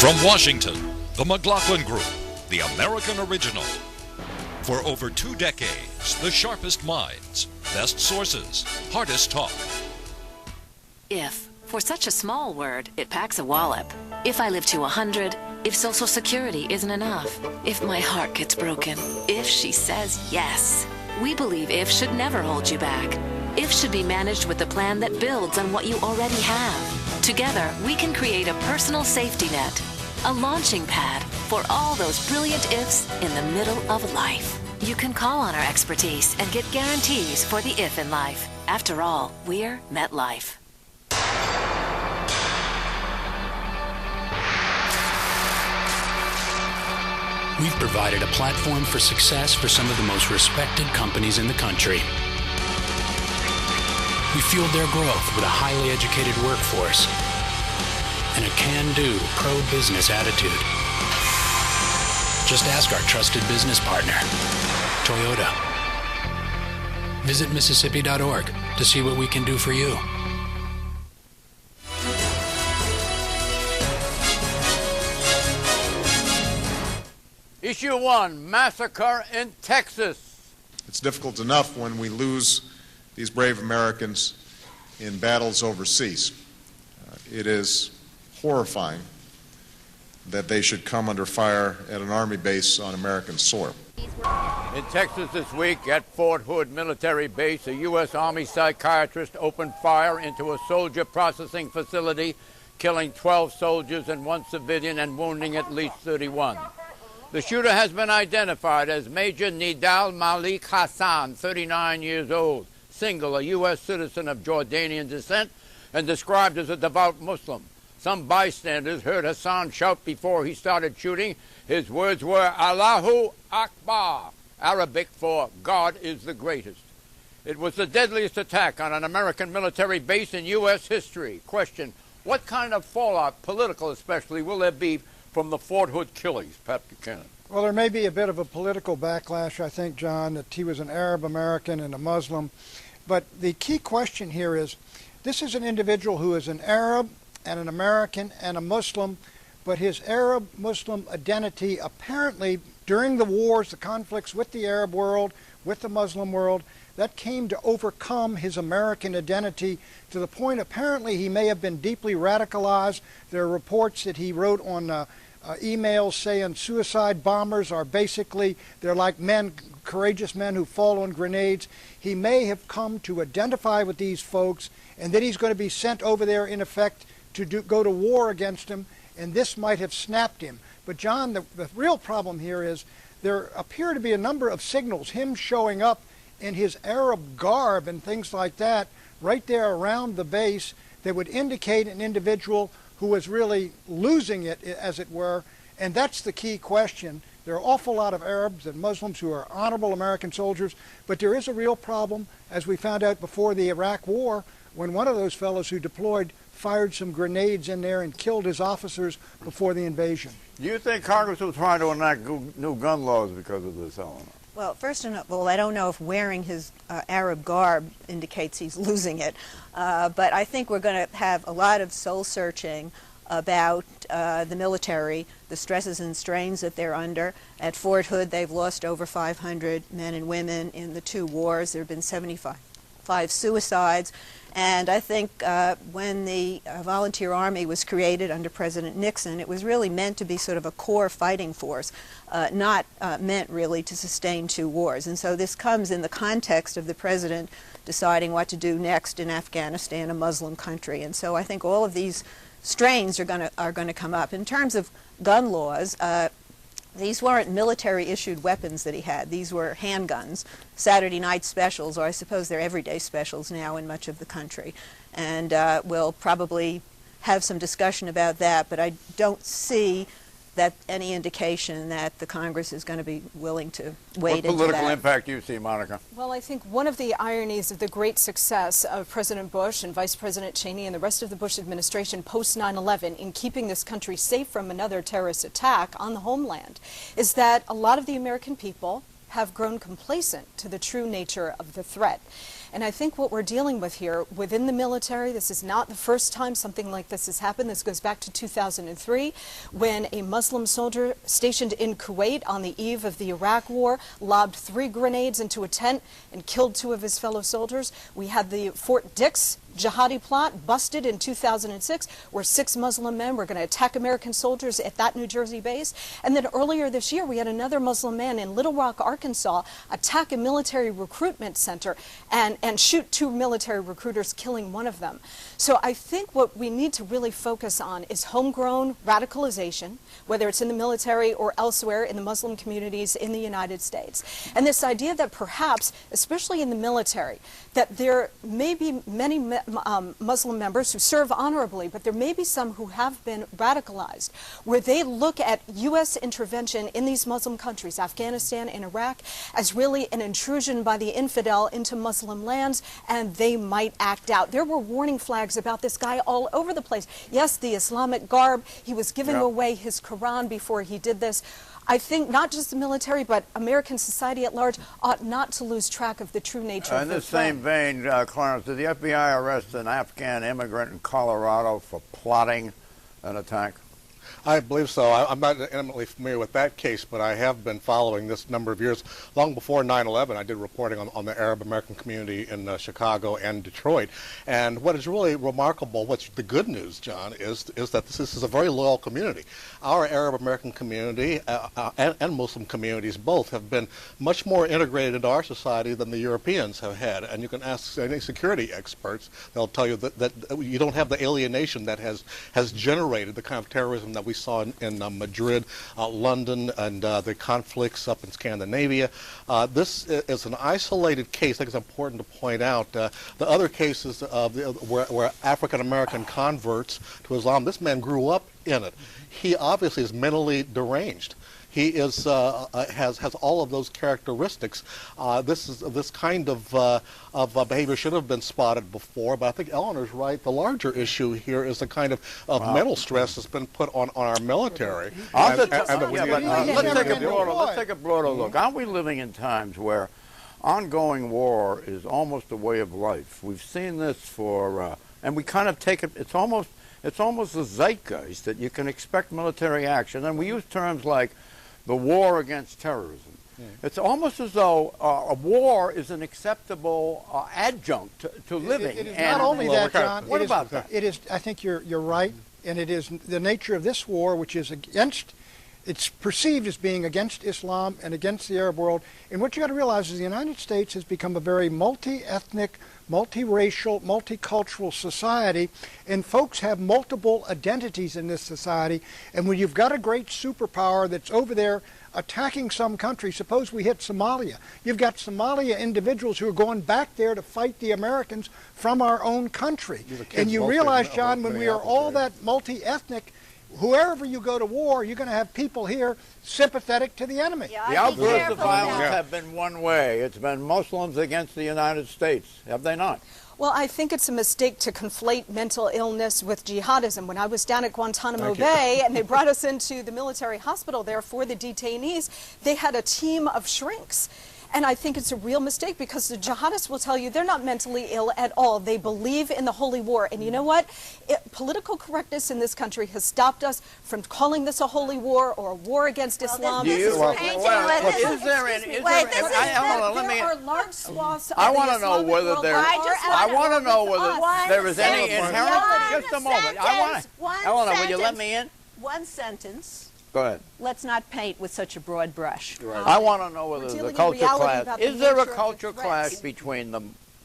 From Washington, the McLaughlin Group, the American original. For over 2 decades, the sharpest minds, best sources, hardest talk. If. For such a small word, it packs a wallop. If I live to 100, if Social Security isn't enough, if my heart gets broken, if she says yes. We believe if should never hold you back. If should be managed with a plan that builds on what you already have. Together, we can create a personal safety net, a launching pad for all those brilliant ifs in the middle of life. You can call on our expertise and get guarantees for the if in life. After all, we're MetLife. We've provided a platform for success for some of the most respected companies in the country. We fueled their growth with a highly educated workforce and a can-do, pro-business attitude. Just ask our trusted business partner, Toyota. Visit Mississippi.org to see what we can do for you. Issue 1, massacre in Texas. It's difficult enough when we lose these brave Americans in battles overseas. It is horrifying that they should come under fire at an Army base on American soil. In Texas this week at Fort Hood Military Base, a U.S. Army psychiatrist opened fire into a soldier processing facility, killing 12 soldiers and 1 civilian and wounding at least 31. The shooter has been identified as Major Nidal Malik Hassan, 39 years old, single, a U.S. citizen of Jordanian descent, and described as a devout Muslim. Some bystanders heard Hassan shout before he started shooting. His words were, Allahu Akbar, Arabic for God is the greatest. It was the deadliest attack on an American military base in U.S. history. Question, what kind of fallout, political especially, will there be from the Fort Hood killings? Pat Buchanan. Well, there may be a bit of a political backlash, I think, John, that he was an Arab American and a Muslim. But the key question here is, this is an individual who is an Arab and an American and a Muslim, but his Arab-Muslim identity apparently during the wars, the conflicts with the Arab world, with the Muslim world, that came to overcome his American identity to the point apparently he may have been deeply radicalized. There are reports that he wrote on emails saying suicide bombers are basically, they're like men, courageous men who fall on grenades. He may have come to identify with these folks, and then he's going to be sent over there in effect to go to war against him, and this might have snapped him. But John, the real problem here is there appear to be a number of signals, him showing up in his Arab garb and things like that, right there around the base, that would indicate an individual who was really losing it, as it were, and that's the key question. There are an awful lot of Arabs and Muslims who are honorable American soldiers, but there is a real problem, as we found out before the Iraq War, when one of those fellows who deployed fired some grenades in there and killed his officers before the invasion. Do you think Congress will try to enact new gun laws because of this, Eleanor? Well, first of all, I don't know if wearing his Arab garb indicates he's losing it, but I think we're going to have a lot of soul-searching about the military, the stresses and strains that they're under. At Fort Hood, they've lost over 500 men and women in the 2 wars. There have been 75 suicides. And I think when the volunteer army was created under President Nixon, it was really meant to be sort of a core fighting force, not meant really to sustain 2 wars. And so this comes in the context of the president deciding what to do next in Afghanistan, a Muslim country. And so I think all of these strains are going to come up. In terms of gun laws, these weren't military-issued weapons that he had. These were handguns, Saturday night specials, or I suppose they're everyday specials now in much of the country. And we'll probably have some discussion about that, but I don't see that any indication that the Congress is going to be willing to wade into that. What political impact do you see, Monica? Well, I think one of the ironies of the great success of President Bush and Vice President Cheney and the rest of the Bush administration post 9/11 in keeping this country safe from another terrorist attack on the homeland is that a lot of the American people have grown complacent to the true nature of the threat. And I think what we're dealing with here within the military, this is not the first time something like this has happened. This goes back to 2003 when a Muslim soldier stationed in Kuwait on the eve of the Iraq War lobbed 3 grenades into a tent and killed 2 of his fellow soldiers. We had the Fort Dix jihadi plot busted in 2006 where 6 Muslim men were going to attack American soldiers at that New Jersey base. And then earlier this year we had another Muslim man in Little Rock, Arkansas attack a military recruitment center and shoot 2 military recruiters, killing 1 of them. So I think what we need to really focus on is homegrown radicalization, whether it's in the military or elsewhere in the Muslim communities in the United States. And this idea that perhaps, especially in the military, that there may be many Muslim members who serve honorably, but there may be some who have been radicalized, where they look at U.S. intervention in these Muslim countries, Afghanistan and Iraq, as really an intrusion by the infidel into Muslim lands, and they might act out. There were warning flags about this guy all over the place. Yes, the Islamic garb, he was giving away his Quran before he did this. I think not just the military, but American society at large ought not to lose track of the true nature of In this same vein, Clarence, did the FBI arrest an Afghan immigrant in Colorado for plotting an attack? I believe so. I'm not intimately familiar with that case, but I have been following this number of years. Long before 9/11, I did reporting on the Arab American community in Chicago and Detroit. And what is really remarkable, what's the good news, John, is that this is a very loyal community. Our Arab American community and Muslim communities both have been much more integrated into our society than the Europeans have had. And you can ask any security experts, they'll tell you that you don't have the alienation that has generated the kind of terrorism that we saw in Madrid, London, and the conflicts up in Scandinavia. This is an isolated case. I think it's important to point out the other cases where African-American converts to Islam, this man grew up in it. He obviously is mentally deranged. He is has all of those characteristics. This kind of behavior should have been spotted before, but I think Eleanor's right. The larger issue here is the kind of mental stress that's been put on our military. Let's take a broader look. Aren't we living in times where ongoing war is almost a way of life? We've seen this and we kind of take it. It's almost a zeitgeist that you can expect military action, and we use terms like the war against terrorism. It's almost as though a war is an acceptable adjunct to living. It is not only that, John. What about that? It is. I think you're right, and it is the nature of this war, which is against. It's perceived as being against Islam and against the Arab world. And what you got to realize is the United States has become a very multi-ethnic, multiracial, multicultural society, and folks have multiple identities in this society. And when you've got a great superpower that's over there attacking some country, suppose we hit Somalia. You've got Somalia individuals who are going back there to fight the Americans from our own country. And you realize, John, when we are all that multi-ethnic, whoever you go to war, you're going to have people here sympathetic to the enemy. Yeah, the outbursts of violence have been one way. It's been Muslims against the United States. Have they not? Well, I think it's a mistake to conflate mental illness with jihadism. When I was down at Guantanamo Bay and they brought us into the military hospital there for the detainees, they had a team of shrinks. And I think it's a real mistake because the jihadists will tell you they're not mentally ill at all. They believe in the holy war. And you know what? Political correctness in this country has stopped us from calling this a holy war or a war against Islam. There are large swaths of I want to know whether there is any inherent. Just a moment. Eleanor, will you let me in? One sentence. Go ahead. Let's not paint with such a broad brush. Right. I want to know whether the culture clash, is there a culture clash between the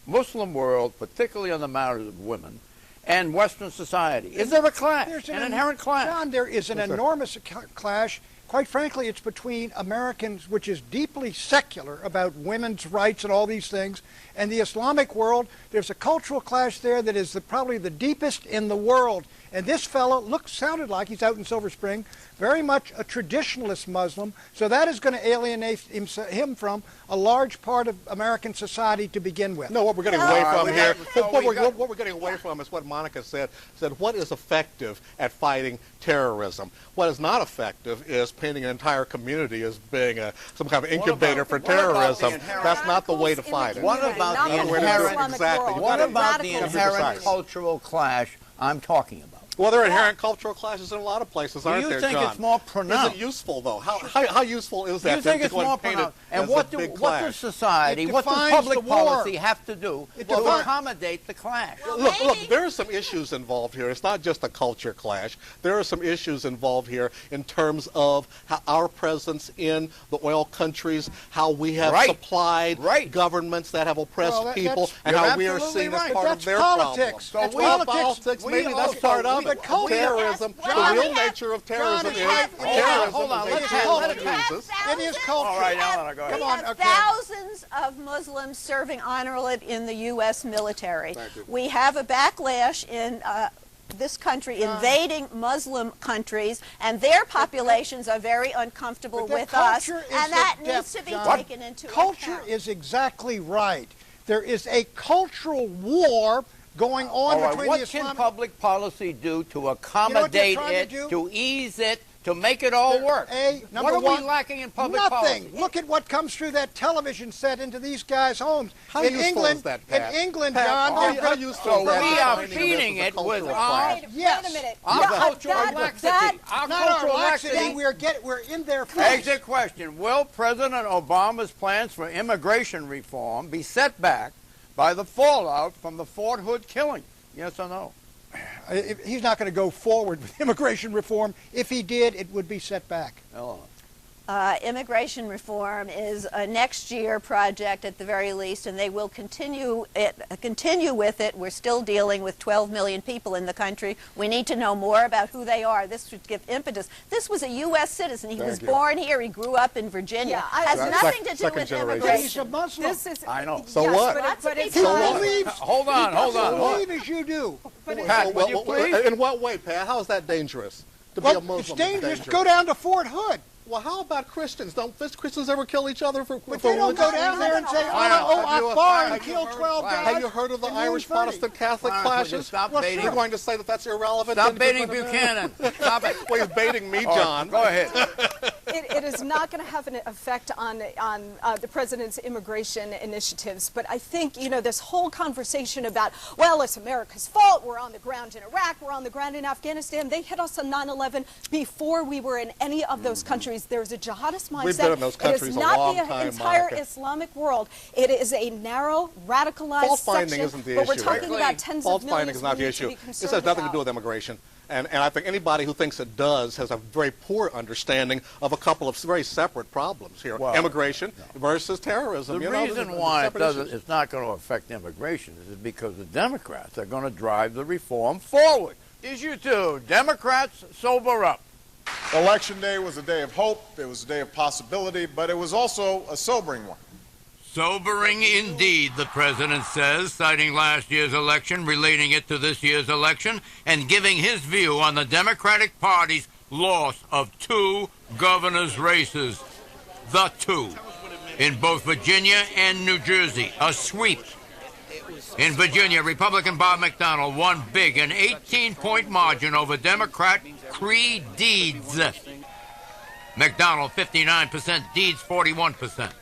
Muslim world, particularly on the matters of women, and Western society? Is there a clash, an inherent clash? John, there is an enormous clash. Quite frankly, it's between Americans, which is deeply secular about women's rights and all these things, and the Islamic world. There's a cultural clash there that is probably the deepest in the world. And this fellow sounded like he's out in Silver Spring, very much a traditionalist Muslim. So that is going to alienate him from a large part of American society to begin with. No, what we're getting away from here, what we're getting away from is what Monica said, what is effective at fighting terrorism. What is not effective is painting an entire community as being some kind of incubator for terrorism. That's not the way to fight it. What about the inherent cultural clash I'm talking about? Well, there are inherent cultural clashes in a lot of places, aren't there, John? Do you think it's more pronounced? Is it useful, though? How useful is that? Do you think it's more pronounced? And what does society, what does public policy have to do to accommodate the clash? Look, there are some issues involved here. It's not just a culture clash. There are some issues involved here in terms of how our presence in the oil countries, how we have supplied governments that have oppressed people, and how we are seen as part of their politics. problem. Politics, maybe that's part of it. Terrorism, the real nature of terrorism is it is culture. All right, Eleanor, go ahead. We have thousands of Muslims serving honorably in the U.S. military. We have a backlash in this country invading Muslim countries, and their populations are very uncomfortable with us, and that needs to be taken into account. Culture is exactly right. There is a cultural war going on between what the Islamic... can public policy do to accommodate to ease it, to make it all work? What are we lacking in public policy? Nothing. Look at what comes through that television set into these guys' homes. How useful is that, Pat? In England, John, how useful is that? We are feeding it with our... Yes. Wait a minute. Our cultural laxity. Our cultural laxity. We're in their face. Exit question. Will President Obama's plans for immigration reform be set back by the fallout from the Fort Hood killing? Yes or no? He's not going to go forward with immigration reform. If he did, it would be set back. Immigration reform is a next year project at the very least, and they will continue with it. We're still dealing with 12 million people in the country. We need to know more about who they are. This should give impetus. This was a U.S. citizen. He was born here. He grew up in Virginia. Has nothing to do with immigration. He's a Muslim. I know. So what? But He believes. Hold on. Believe as you do. Pat, would you please? In what way, Pat? How is that dangerous? To be a Muslim it's dangerous. Go down to Fort Hood. Well, how about Christians? Don't Christians ever kill each other for But they don't go down there and say, Akbar, and kill 12 guys. Have you heard of the Irish Protestant Catholic clashes? You're going to say that that's irrelevant? Stop baiting Buchanan. Stop it. Well, he's baiting me, John. Go ahead. It is not going to have an effect on the president's immigration initiatives, but I think, this whole conversation about, well, it's America's fault, we're on the ground in Iraq, we're on the ground in Afghanistan, they hit us on 9/11 before we were in any of those countries. There's a jihadist mindset. We've been in those countries a long time, It is not the entire Monica. Islamic world. It is a narrow, radicalized Fault finding section, isn't the but we're issue. talking about tens Fault of finding millions is not we the need to issue. be This concerned has nothing to about. do with immigration. And I think anybody who thinks it does has a very poor understanding of a couple of very separate problems here. Immigration versus terrorism. The reason why it's not going to affect immigration is because the Democrats are going to drive the reform forward. Issue 2, Democrats sober up. Election Day was a day of hope, it was a day of possibility, but it was also a sobering one. Sobering indeed, the president says, citing last year's election, relating it to this year's election, and giving his view on the Democratic Party's loss of 2 governor's races. The 2. In both Virginia and New Jersey. A sweep. In Virginia, Republican Bob McDonnell won big, an 18-point margin over Democrat Cree Deeds. McDonnell, 59%, Deeds, 41%.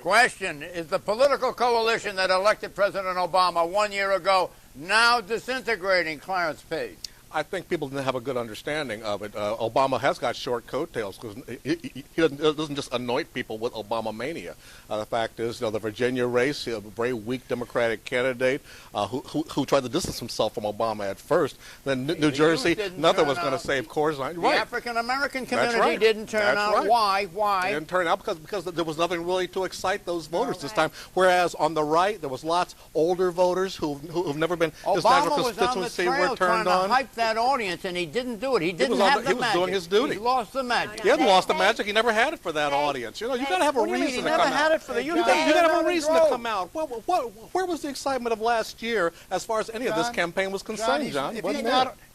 Question, is the political coalition that elected President Obama 1 year ago now disintegrating? Clarence Page. I think people didn't have a good understanding of it. Obama has got short coattails because he doesn't just anoint people with Obama mania. The fact is, the Virginia race, a very weak Democratic candidate who tried to distance himself from Obama at first. Then New Jersey, nothing was going to save Corzine. The African-American community didn't turn out. Why? Why? It didn't turn out because there was nothing really to excite those voters this time. Whereas on the right, there was lots older voters who've never been this natural constituency were turned on. That audience, and he didn't do it. He didn't have the magic. He was doing his duty. He lost the magic. He hadn't lost the magic. He never had it for that audience. You got to have a reason to come out. He never had it for the. You got to have a reason to come out. Where was the excitement of last year as far as any of this campaign was concerned, John? If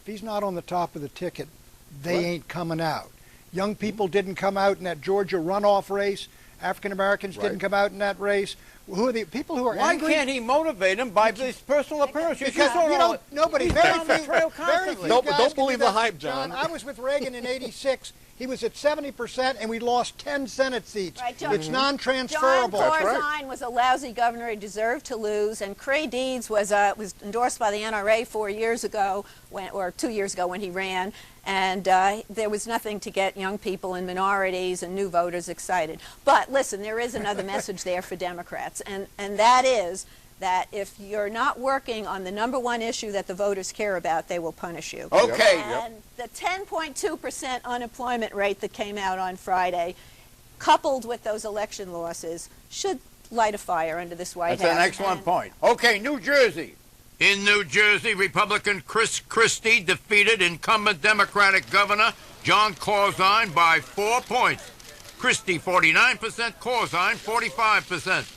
he's not on the top of the ticket, they ain't coming out. Young people didn't come out in that Georgia runoff race. African Americans didn't come out in that race. Who are the people who are angry? Why can't he motivate them by this personal appearance? Because nobody. Don't believe the hype, John. I was with Reagan in '86. He was at 70%, and we lost 10 Senate seats. Right, John. It's non-transferable. John Corzine was a lousy governor. He deserved to lose. And Cray Deeds was endorsed by the NRA 4 years ago, or 2 years ago when he ran. And there was nothing to get young people and minorities and new voters excited. But listen, there is another message there for Democrats, and that is that if you're not working on the #1 issue that the voters care about, they will punish you. Okay. And the 10.2% unemployment rate that came out on Friday, coupled with those election losses, should light a fire under this White House. That's an excellent point. Okay, New Jersey. In New Jersey, Republican Chris Christie defeated incumbent Democratic Governor John Corzine by 4 points. Christie 49%, Corzine 45%.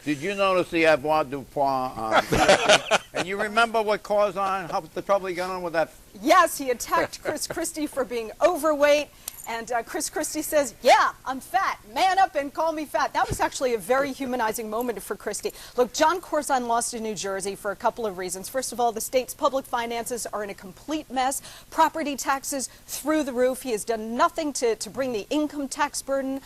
Did you notice the avoirdupois? And you remember what Corzine, how the trouble he got on with that? Yes, he attacked Chris Christie for being overweight. And Chris Christie says, yeah, I'm fat. Man up and call me fat. That was actually a very humanizing moment for Christie. Look, John Corzine lost in New Jersey for a couple of reasons. First of all, the state's public finances are in a complete mess. Property taxes through the roof. He has done nothing to bring the income tax burden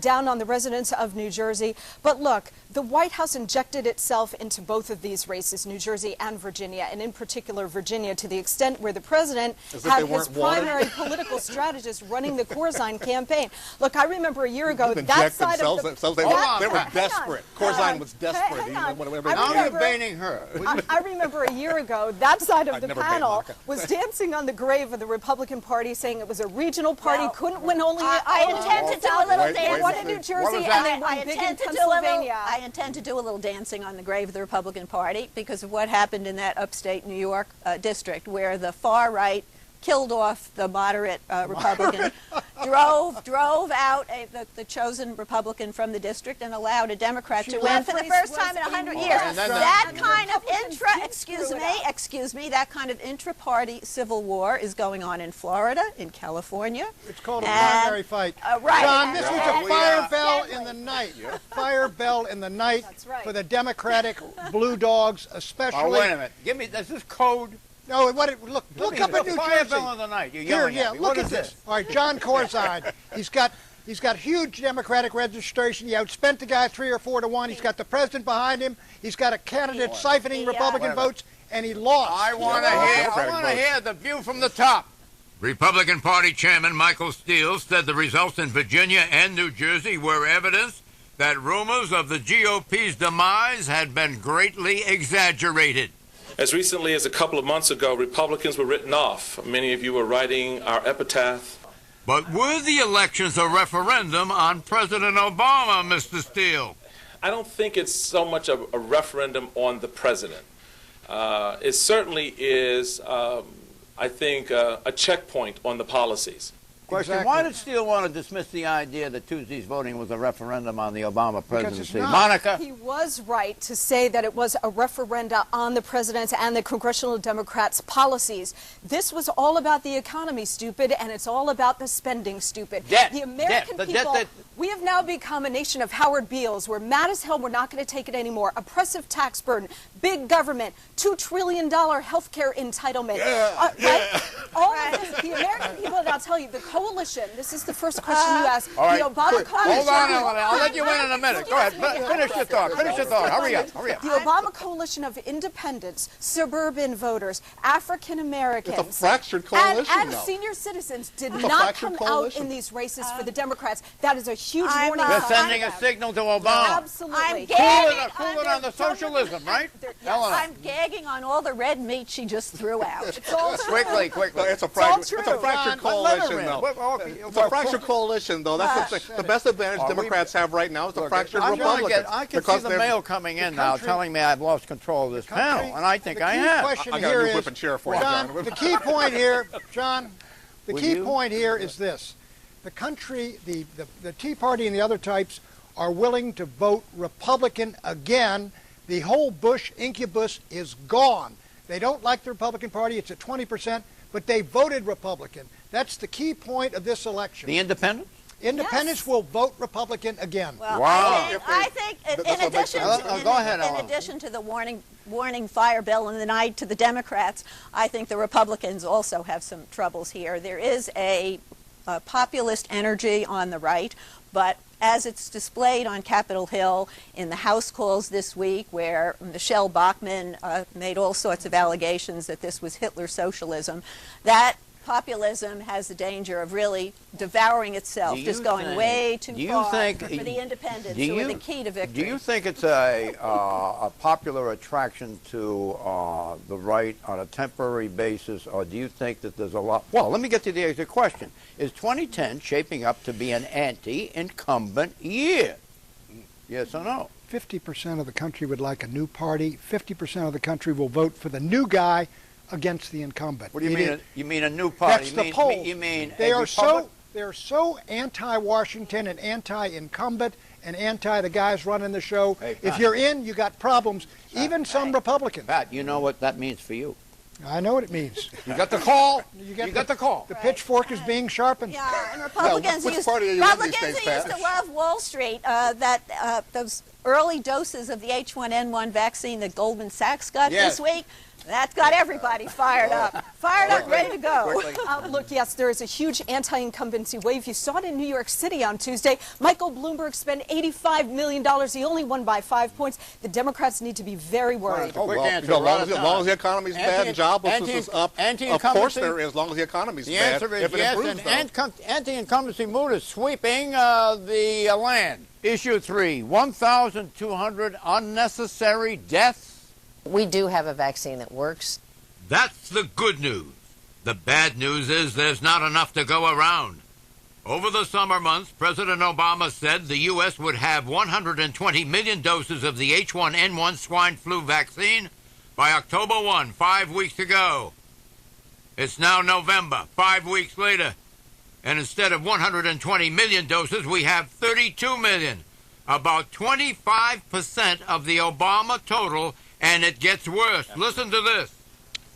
down on the residents of New Jersey. But look, the White House injected itself into both of these races, New Jersey and Virginia, and in particular Virginia, to the extent where the president had his primary political strategist running the Corzine campaign. Look, I remember a year ago that side of the... They were desperate. Corzine was desperate. Now you're baiting her. I remember a year ago that side of the panel was dancing on the grave of the Republican Party, saying it was a regional party, couldn't win only... I intend to do a little dancing. They won in New Jersey and they won big in Pennsylvania. I intend to do a little dancing on the grave of the Republican Party because of what happened in that upstate New York district where the far right killed off the moderate Republican, drove out the chosen Republican from the district and allowed a Democrat to win for the first time in 100 years. That kind of that kind of intra-party civil war is going on in Florida, in California. It's called a primary fight. Right. John, this was a fire bell in the night. Fire bell in the night for the Democratic Blue Dogs, especially. Oh, wait a minute. Give me, is this code? No, look up at New Fire Jersey. bell on the night. You're Here, yelling at me. look What at is this. All right, John Corzine. He's got huge Democratic registration. He outspent the guy 3 or 4 to 1. He's got the president behind him. He's got a candidate siphoning Republican votes, and he lost. I want to hear the view from the top. Republican Party Chairman Michael Steele said the results in Virginia and New Jersey were evidence that rumors of the GOP's demise had been greatly exaggerated. As recently as a couple of months ago, Republicans were written off. Many of you were writing our epitaph. But were the elections a referendum on President Obama, Mr. Steele? I don't think it's so much a referendum on the president. It certainly is, I think, a checkpoint on the policies. Question, Exactly. why did Steele want to dismiss the idea that Tuesday's voting was a referendum on the Obama presidency? it's not. Monica? He was right to say that it was a referenda on the president and the congressional Democrats' policies. This was all about the economy, stupid, and it's all about the spending, stupid. Debt. The American Debt. The people, debt we have now become a nation of Howard Beals. We're mad as hell. We're not going to take it anymore. Oppressive tax burden, big government, $2 trillion health care entitlement. Right? All of this, the American people, and I'll tell you, the coalition, this is the first question you asked, All right. the Obama coalition. Hold on, Ellen. I'll let you in a minute. Go ahead. Finish your thought. Hurry up. The Obama coalition of independents, suburban voters, African Americans, It's a fractured coalition and now. senior citizens did It's a not fractured come coalition. out in these races for the Democrats. That is a huge warning. They're sign. sending a signal to Obama. Absolutely. Cool it on the socialism, right? Eleanor. I'm gagging on all the red meat she just threw out. It's all true. Quickly. It's a It's all fractured true. coalition, though. It's a fractured coalition, though. That's the thing. The best advantage Democrats have right now is the fractured Republicans. I can see the mail coming in now telling me I've lost control of this panel, and I think I have. I got a new whip and chair for you, John, John. the key point here, John, the Will key you? point here is this. The country, the Tea Party and the other types are willing to vote Republican again. The whole Bush incubus is gone. They don't like the Republican Party. It's at 20%, but they voted Republican. That's the key point of this election. The independents? Independents will vote Republican again. Well, Wow. I think in addition to the warning fire bell in the night to the Democrats, I think the Republicans also have some troubles here. There is a populist energy on the right, but as it's displayed on Capitol Hill in the House calls this week, where Michelle Bachmann made all sorts of allegations that this was Hitler socialism, that populism has the danger of really devouring itself, just going way too far for the independents who are the key to victory. Do you think it's a popular attraction to the right on a temporary basis, or do you think that there's a lot? Well, let me get to the question. Is 2010 shaping up to be an anti-incumbent year? Yes or no? 50% of the country would like a new party. 50% of the country will vote for the new guy against the incumbent. What do you mean? You mean a new party? That's the poll. You mean they are so anti-Washington and anti-incumbent and anti the guys running the show. Hey, if you're in, you got problems. Even some Republicans. Pat, you know what that means for you. I know what it means. You got the call. You got the call. The pitchfork is being sharpened. Yeah, and Republicans which used, party are you in these days, used Pat? to love Wall Street. Those early doses of the H1N1 vaccine that Goldman Sachs got this week, that's got everybody fired up. Ready to go. Look, yes, there is a huge anti-incumbency wave. You saw it in New York City on Tuesday. Michael Bloomberg spent $85 million. He only won by 5 points. The Democrats need to be very worried. As long as the economy's bad and joblessness is up, of course there is, as long as the economy's bad. The answer is yes, and anti-incumbency mood is sweeping the land. Issue 3, 1,200 unnecessary deaths. We do have a vaccine that works. That's the good news. The bad news is there's not enough to go around. Over the summer months, President Obama said the U.S. would have 120 million doses of the H1N1 swine flu vaccine by October 1, 5 weeks ago. It's now November, 5 weeks later, and instead of 120 million doses, we have 32 million, about 25% of the Obama total. And it gets worse. Listen to this.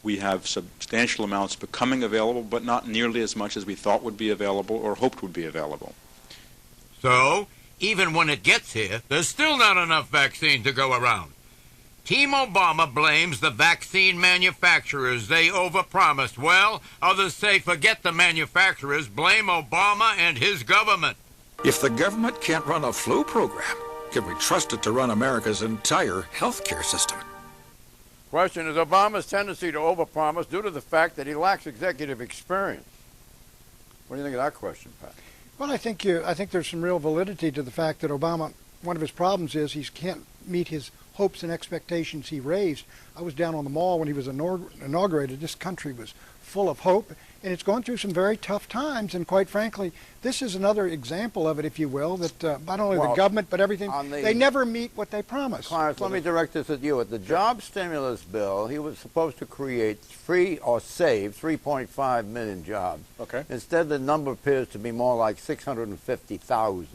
We have substantial amounts becoming available, but not nearly as much as we thought would be available or hoped would be available. So, even when it gets here, there's still not enough vaccine to go around. Team Obama blames the vaccine manufacturers. They overpromised. Well, others say forget the manufacturers, blame Obama and his government. If the government can't run a flu program, can we trust it to run America's entire health care system? Question is Obama's tendency to overpromise due to the fact that he lacks executive experience. What do you think of that question, Pat? Well, I think there's some real validity to the fact that Obama, one of his problems is he can't meet his hopes and expectations he raised. I was down on the Mall when he was inaugurated. This country was full of hope, and it's going through some very tough times, and quite frankly, this is another example of it, if you will, that not only the government, but everything, they never meet what they promise. Clarence, let me direct this at you. At the job stimulus bill, he was supposed to create save 3.5 million jobs. Okay. Instead, the number appears to be more like 650,000.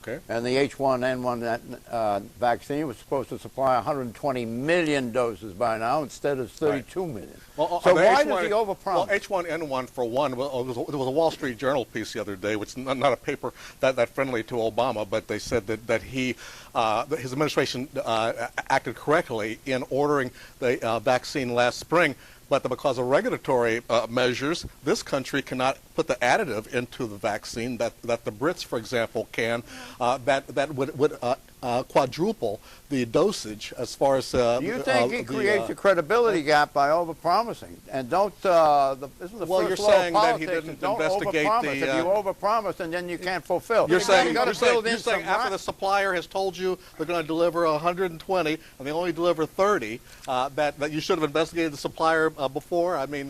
Okay. And the H1N1 vaccine was supposed to supply 120 million doses by now instead of 32 million. Well, so why does he overpromise? Well, H1N1, for one, there was a Wall Street Journal piece the other day, which is not a paper that friendly to Obama, but they said that his administration acted correctly in ordering the vaccine last spring. But because of regulatory measures, this country cannot put the additive into the vaccine that the Brits, for example, can. That would quadruple the dosage as far as. Do you think he creates a credibility gap by overpromising? And don't isn't the well, first you're law saying of that he politics, didn't don't investigate overpromise. the. If you overpromise and then you can't fulfill. You're saying after the supplier has told you they're going to deliver 120 and they only deliver 30, that you should have investigated the supplier before. I mean,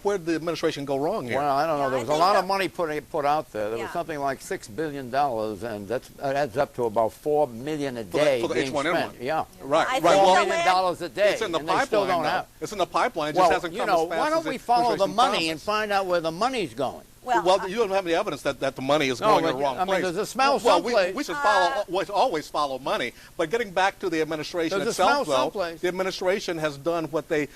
where did the administration go wrong here? Well, I don't know. There was a lot of money put out there. There was something like $6 billion, and that adds up to about $4 million a day for the being H1N1. spent. Yeah, right. $4 million a day. It's in the and pipeline. Still don't have. It's in the pipeline. It just hasn't come as fast why don't we follow the money and find out where the money's going? Well, you don't have any evidence that the money is going in the wrong place. I mean, there's a smell someplace. We should always follow money. But getting back to the administration itself, though, the administration has done what they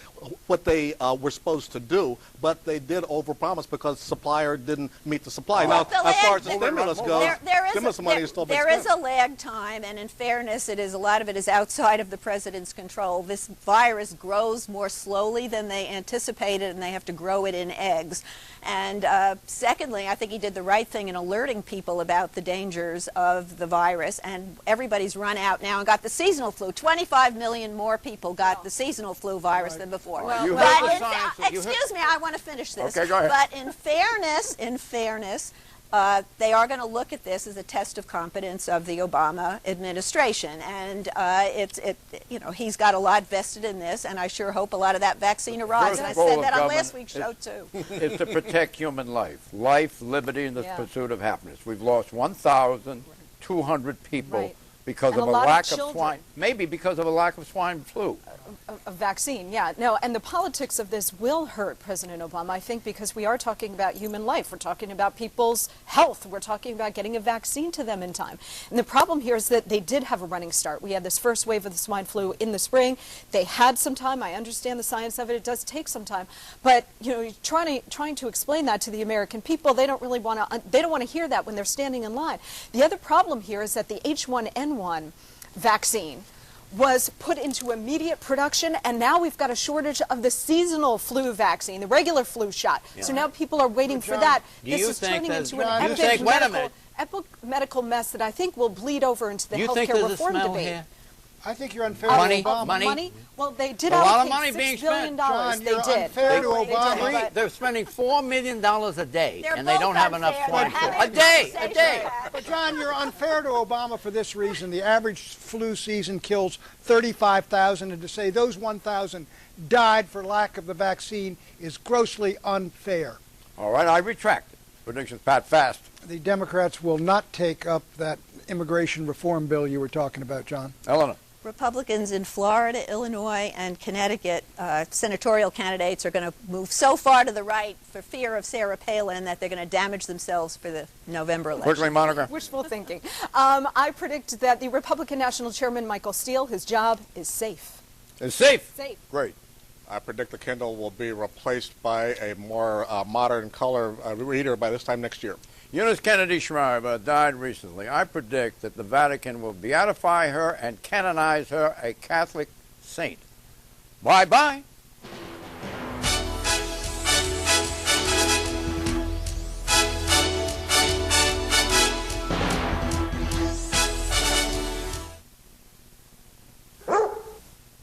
were supposed to do, but they did overpromise because the supplier didn't meet the supply. Now, as far as the stimulus goes, stimulus money is still being spent. There is a lag time, and in fairness, a lot of it is outside of the president's control. This virus grows more slowly than they anticipated, and they have to grow it in eggs. And Secondly, I think he did the right thing in alerting people about the dangers of the virus, and everybody's run out now and got the seasonal flu. 25 million more people got the seasonal flu virus than before. Excuse me, I want to finish this. Okay, go ahead. But in fairness, they are going to look at this as a test of competence of the Obama administration, and he's got a lot vested in this, and I sure hope a lot of that vaccine arrives. And I said that on last week's show too. Is to protect human life, liberty, and the pursuit of happiness. We've lost 1,200 people because of a lack of swine, maybe because of a lack of swine flu. A vaccine, yeah. No, and the politics of this will hurt President Obama, I think, because we are talking about human life. We're talking about people's health. We're talking about getting a vaccine to them in time. And the problem here is that they did have a running start. We had this first wave of the swine flu in the spring. They had some time. I understand the science of it. It does take some time. But, trying to explain that to the American people, they don't really want to, they don't want to hear that when they're standing in line. The other problem here is that the H1N1 vaccine was put into immediate production, and now we've got a shortage of the seasonal flu vaccine, the regular flu shot. Yeah. So now people are waiting for that. This is turning into an epic medical mess that I think will bleed over into the healthcare reform debate. Here? I think you're unfair to Obama. Money? Well, they did a lot of allocate money being $6 billion. spent. They You're did. unfair to Obama. They're spending $4 million a day, and they don't have enough swine flu. A day. But John, you're unfair to Obama for this reason. The average flu season kills 35,000, and to say those 1,000 died for lack of the vaccine is grossly unfair. All right, I retract it. Predictions, Pat, fast. The Democrats will not take up that immigration reform bill you were talking about, John. Eleanor. Republicans in Florida, Illinois, and Connecticut, senatorial candidates are going to move so far to the right for fear of Sarah Palin that they're going to damage themselves for the November election. Quickly, Monica. Wishful thinking. I predict that the Republican National Chairman, Michael Steele, his job is safe. Is safe? Safe. Great. I predict the Kindle will be replaced by a more modern color reader by this time next year. Eunice Kennedy Shriver died recently. I predict that the Vatican will beatify her and canonize her a Catholic saint. Bye-bye.